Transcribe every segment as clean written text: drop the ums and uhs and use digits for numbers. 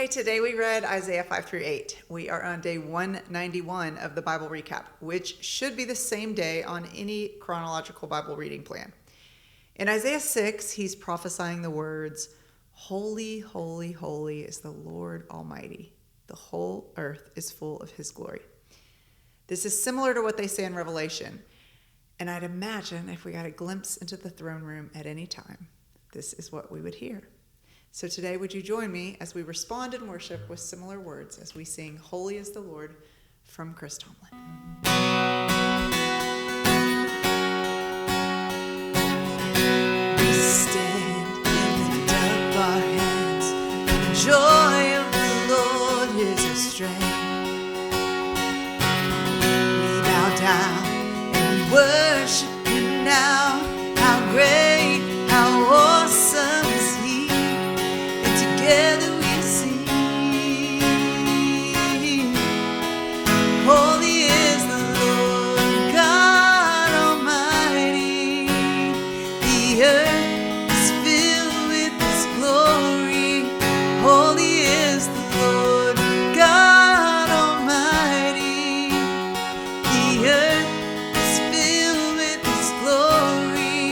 Hey, today we read Isaiah 5 through 8. We are on day 191 of the Bible recap, which should be the same day on any chronological Bible reading plan. In Isaiah 6, he's prophesying the words, "Holy, holy, holy is the Lord Almighty. The whole earth is full of his glory." This is similar to what they say in Revelation. And I'd imagine if we got a glimpse into the throne room at any time, this is what we would hear. So today, would you join me as we respond in worship with similar words as we sing "Holy is the Lord" from Chris Tomlin. We stand and lift up our hands. The joy of the Lord is our strength. We bow down and worship him now. How great, how awesome is he. Together we sing, holy is the Lord God Almighty. The earth is filled with his glory. Holy is the Lord God Almighty. The earth is filled with his glory.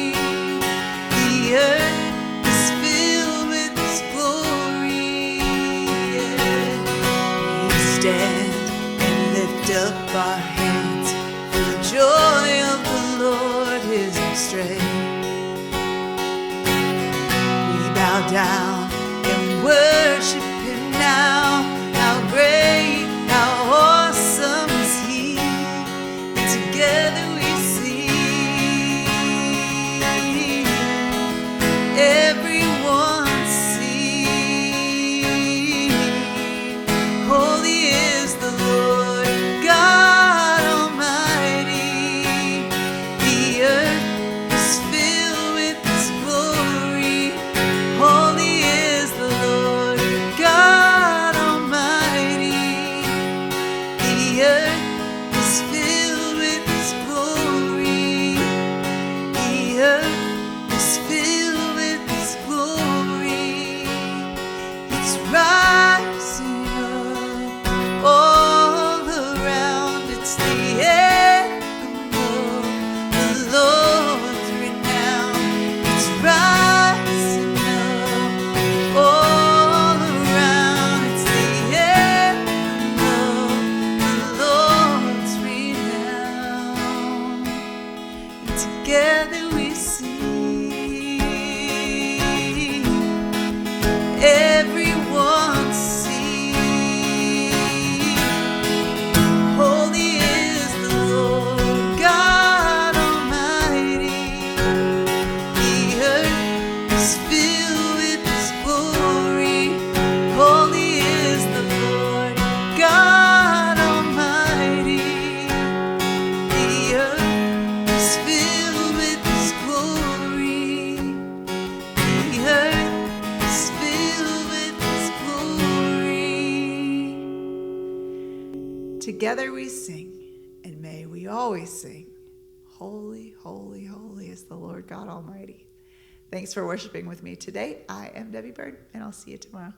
The earth stand and lift up our hands, for the joy of the Lord is our strength. We bow down and worship him now. How great, how awesome is he. And together we sing, everyone sing, holy is the Lord God Almighty. The earth is filled with his glory. Holy is the Lord God Almighty. The earth is filled with his glory. The earth is filled with his glory. It's rising up all around. It's the anthem of the Lord's renown. It's rising up all around. It's the anthem of the Lord's renown. And together we sing, everyone sing, holy is the Lord God Almighty. The earth is filled with his glory. Holy is the Lord God Almighty. The earth is filled with his glory. The earth is filled with his glory. Together we sing, and may we always sing, "Holy, holy, holy is the Lord God Almighty." Thanks for worshiping with me today. I am Debbie Byrd, and I'll see you tomorrow.